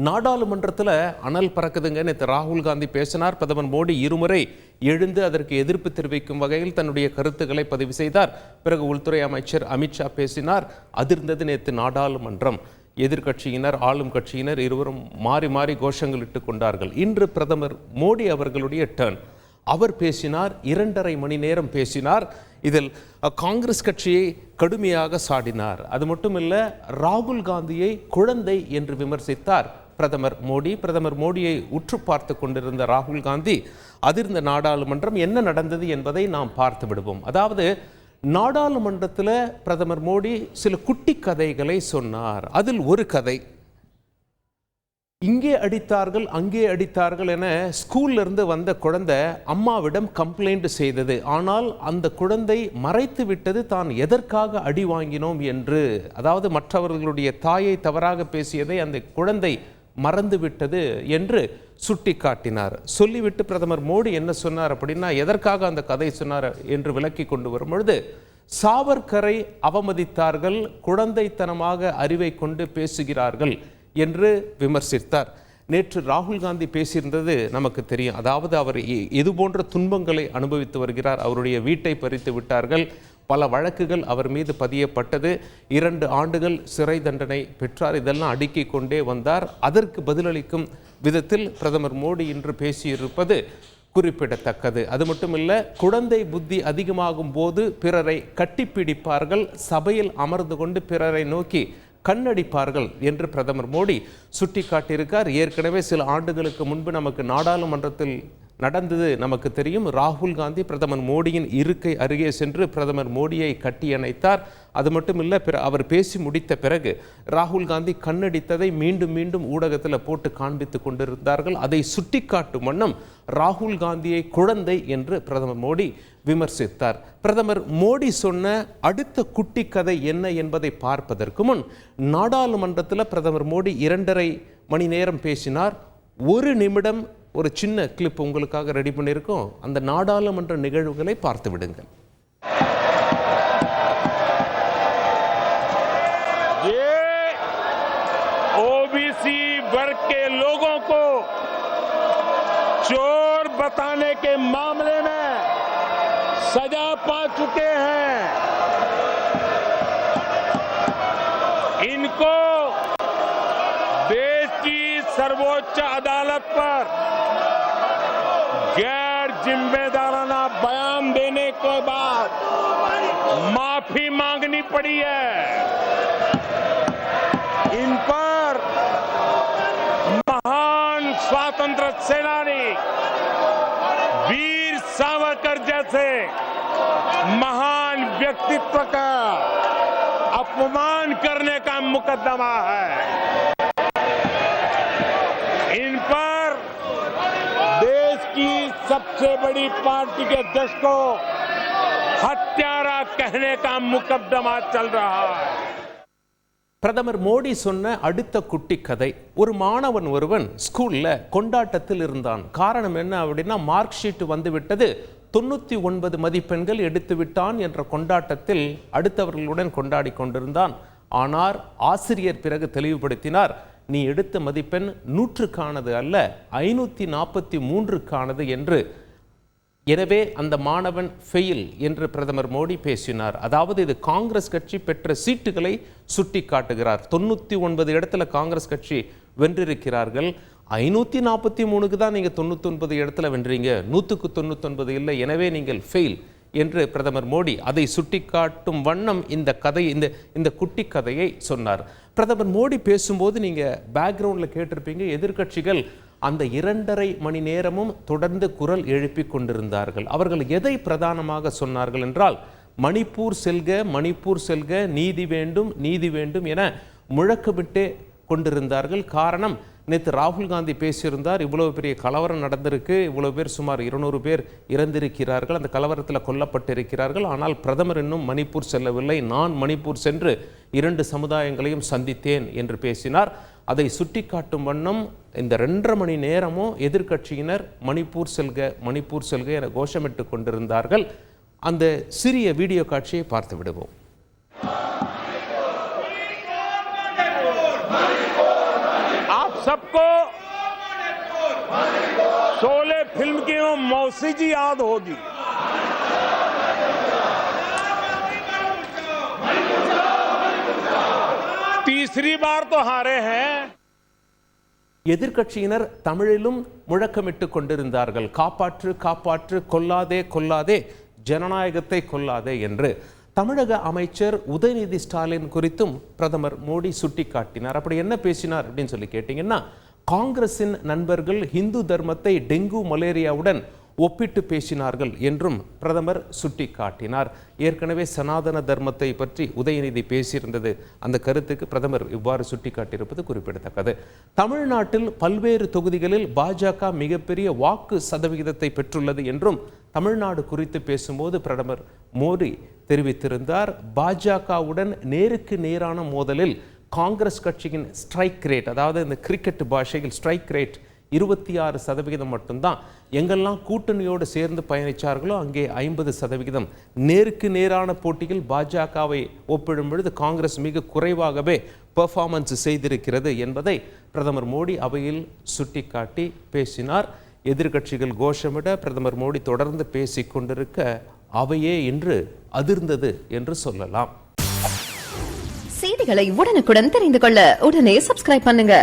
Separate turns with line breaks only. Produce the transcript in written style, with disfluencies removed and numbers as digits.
நாடாளுமன்றத்தில் அனல் பறக்குதுங்க. நேற்று ராகுல் காந்தி பேசினார். பிரதமர் மோடி இருமுறை எழுந்து அதற்கு எதிர்ப்பு தெரிவிக்கும் வகையில் தன்னுடைய கருத்துக்களை பதிவு செய்தார். பிறகு உள்துறை அமைச்சர் அமித்ஷா பேசினார். அதிர்ந்தது நேற்று நாடாளுமன்றம். எதிர்கட்சியினர் ஆளும் கட்சியினர் இருவரும் மாறி மாறி கோஷங்கள் இட்டுக் கொண்டார்கள். இன்று பிரதமர் மோடி அவர்களுடைய டர்ன். அவர் பேசினார். 2.5 மணி நேரம் பேசினார். இதில் காங்கிரஸ் கட்சியை கடுமையாக சாடினார். அது மட்டுமில்ல, ராகுல் காந்தியை குழந்தை என்று விமர்சித்தார் பிரதமர் மோடி. பிரதமர் மோடியை உற்று பார்த்து கொண்டிருந்த ராகுல் காந்தி அதிர்ந்த நாடாளுமன்றம். என்ன நடந்தது என்பதை நாம் பார்த்து விடுவோம். அதாவது, நாடாளுமன்றத்தில் பிரதமர் மோடி சில குட்டி கதைகளை சொன்னார். அதில் ஒரு கதை, இங்கே அடித்தார்கள் அங்கே அடித்தார்கள் என ஸ்கூல்ல இருந்து வந்த குழந்தை அம்மாவிடம் கம்ப்ளைண்ட் செய்தது. ஆனால் அந்த குழந்தை மறைத்து விட்டது தான் எதற்காக அடி வாங்கினோம் என்று. அதாவது, மற்றவர்களுடைய தாயை தவறாக பேசியதை அந்த குழந்தை மறந்து விட்டது என்று சுட்டி காட்டினார். சொல்லிவிட்டு பிரதமர் மோடி என்ன சொன்னார் அப்படின்னா, எதற்காக அந்த கதை சொன்னார் என்று விளக்கி கொண்டு வரும் பொழுது, சாவர்கரை அவமதித்தார்கள், குழந்தைத்தனமாக அறிவை கொண்டு பேசுகிறார்கள் என்று விமர்சித்தார். நேற்று ராகுல் காந்தி பேசியிருந்தது நமக்கு தெரியும். அதாவது, அவர் இது போன்ற துன்பங்களை அனுபவித்து வருகிறார். அவருடைய வீட்டை பறித்து விட்டார்கள். பல வழக்குகள் அவர் மீது பதியப்பட்டது. 2 ஆண்டுகள் சிறை தண்டனை பெற்றார். இதெல்லாம் அடுக்கிக் கொண்டே வந்தார். அதற்கு பதிலளிக்கும் விதத்தில் பிரதமர் மோடி இன்று பேசியிருப்பது குறிப்பிடத்தக்கது. அது மட்டுமில்ல, குழந்தை புத்தி அதிகமாகும் போது பிறரை கட்டிப்பிடிப்பார்கள், சபையில் அமர்ந்து கொண்டு பிறரை நோக்கி கண்ணடிப்பார்கள் என்று பிரதமர் மோடி சுட்டிக்காட்டியிருக்கார். ஏற்கனவே சில ஆண்டுகளுக்கு முன்பு நமக்கு நாடாளுமன்றத்தில் நடந்தது நமக்கு தெரியும். ராகுல் காந்தி பிரதமர் மோடியின் இருக்கை அருகே சென்று பிரதமர் மோடியை கட்டியணைத்தார். அது மட்டும் இல்லை, அவர் பேசி முடித்த பிறகு ராகுல் காந்தி கண்ணடித்ததை மீண்டும் மீண்டும் ஊடகத்தில் போட்டு காண்பித்து கொண்டிருந்தார்கள். அதை சுட்டிக்காட்டும் வண்ணம் ராகுல் காந்தியை குழந்தை என்று பிரதமர் மோடி விமர்சித்தார். பிரதமர் மோடி சொன்ன அடுத்த குட்டி கதை என்ன என்பதை பார்ப்பதற்கு முன், நாடாளுமன்றத்தில் பிரதமர் மோடி 2.5 மணி நேரம் பேசினார். 1 நிமிடம் ஒரு சின்ன கிளிப் உங்களுக்காக ரெடி பண்ணியிருக்கோம். அந்த நாடாளுமன்ற நிகழ்வுகளை பார்த்து விடுங்கள்.
ओबीसी वर्ग के लोगों को चोर बताने के मामले में सजा पा चुके हैं। इनको देश की सर्वोच्च अदालत पर गैर जिम्मेदाराना बयान देने के बाद माफी मांगनी पड़ी है। इन पर महान स्वातंत्र सेनानी वीर सावरकर जैसे महान व्यक्तित्व का अपमान करने का मुकदमा है। इन पर देश की सबसे बड़ी पार्टी के अध्यक्ष को हत्यारा कहने का मुकदमा चल रहा है।
பிரதமர் மோடி சொன்ன அடுத்த குட்டி கதை, ஒரு மாணவன் ஒருவன் ஸ்கூல்ல கொண்டாட்டத்தில் இருந்தான். காரணம் என்ன அப்படின்னா, மார்க் ஷீட் வந்து விட்டது, 99 மதிப்பெண்கள் எடுத்து விட்டான் என்ற கொண்டாட்டத்தில் அடுத்தவர்களுடன் கொண்டாடி கொண்டிருந்தான். ஆனால் ஆசிரியர் பிறகு தெளிவுபடுத்தினார், நீ எடுத்த மதிப்பெண் 100க்கானது அல்ல, 543க்கானது என்று. எனவே அந்த மாணவன் ஃபெயில் என்று பிரதமர் மோடி பேசினார். அதாவது, இது காங்கிரஸ் கட்சி பெற்ற சீட்டுகளை சுட்டி காட்டுகிறார். 99 இடத்துல காங்கிரஸ் கட்சி வென்றிருக்கிறார்கள். 543க்கு தான் நீங்கள் 99 இடத்துல வென்றீங்க, 100க்கு 99 இல்லை, எனவே நீங்கள் ஃபெயில் என்று பிரதமர் மோடி அதை சுட்டிக்காட்டும் வண்ணம் இந்த கதை இந்த குட்டி கதையை சொன்னார். பிரதமர் மோடி பேசும்போது நீங்கள் பேக்ரவுண்டில் கேட்டிருப்பீங்க, எதிர்க்கட்சிகள் அந்த 2.5 மணி நேரமும் தொடர்ந்து குரல் எழுப்பி கொண்டிருந்தார்கள். அவர்கள் எதை பிரதானமாக சொன்னார்கள் என்றால், மணிப்பூர் செல்க, மணிப்பூர் செல்க, நீதி வேண்டும், நீதி வேண்டும் என முழக்கமிட்டே கொண்டிருந்தார்கள். காரணம், நேற்று ராகுல் காந்தி பேசியிருந்தார், இவ்வளவு பெரிய கலவரம் நடந்திருக்கு, இவ்வளவு பேர், சுமார் 200 பேர் இறந்திருக்கிறார்கள், அந்த கலவரத்தில் கொல்லப்பட்டிருக்கிறார்கள். ஆனால் பிரதமர் இன்னும் மணிப்பூர் செல்லவில்லை. நான் மணிப்பூர் சென்று 2 சமுதாயங்களையும் சந்தித்தேன் என்று பேசினார். அதை சுட்டிக்காட்டும் வண்ணம் இந்த 2.5 மணி நேரமும் எதிர்க்கட்சியினர் மணிப்பூர் செல்க, மணிப்பூர் செல்க என கோஷமிட்டு கொண்டிருந்தார்கள். அந்த சிறிய வீடியோ காட்சியை பார்த்து விடுவோம்.
आप सबको को शोले फिल्म की वो मौसी जी याद होगी। तीसरी बार तो हारे हैं।
எதிர்க்கட்சியினர் தமிழிலும் முழக்கமிட்டு கொண்டிருந்தார்கள், காப்பாற்று காப்பாற்று, கொல்லாதே கொல்லாதே, ஜனநாயகத்தை கொல்லாதே என்று. தமிழக அமைச்சர் உதயநிதி ஸ்டாலின் குறித்தும் பிரதமர் மோடி சுட்டிக்காட்டினார். அப்படி என்ன பேசினார் அப்படின்னு சொல்லி கேட்டீங்கன்னா, காங்கிரசின் நண்பர்கள் இந்து தர்மத்தை டெங்கு மலேரியாவுடன் ஒப்பிட்டு பேசினார்கள் என்றும் பிரதமர் சுட்டிக்காட்டினார். ஏற்கனவே சனாதன தர்மத்தை பற்றி உதயநிதி பேசியிருந்தது, அந்த கருத்துக்கு பிரதமர் இவ்வாறு சுட்டிக்காட்டியிருப்பது குறிப்பிடத்தக்கது. தமிழ்நாட்டில் பல்வேறு தொகுதிகளில் பாஜக மிகப்பெரிய வாக்கு சதவிகிதத்தை பெற்றுள்ளது என்றும் தமிழ்நாடு குறித்து பேசும்போது பிரதமர் மோடி தெரிவித்திருந்தார். பாஜகவுடன் நேருக்கு நேரான மோதலில் காங்கிரஸ் கட்சியின் ஸ்ட்ரைக் ரேட், அதாவது இந்த கிரிக்கெட் பாஷையில் ஸ்ட்ரைக் ரேட் 26% மட்டும்தான். எங்கெல்லாம் கூட்டணியோடு சேர்ந்து பயணித்தார்களோ அங்கே 50%. நேருக்கு நேரான போட்டியில் பாஜகவை ஒப்பிடும் பொழுது காங்கிரஸ் மிக குறைவாகவே பெர்ஃபார்மன்ஸ் செய்திருக்கிறது என்பதை பிரதமர் மோடி அவையில் சுட்டிக்காட்டி பேசினார். எதிர்க்கட்சிகள் கோஷமிட பிரதமர் மோடி தொடர்ந்து பேசிக் கொண்டிருக்க அவையே இன்று அதிர்ந்தது என்று சொல்லலாம்.
செய்திகளை உடனுக்குடன் தெரிந்து கொள்ள உடனே சப்ஸ்கிரைப் பண்ணுங்க.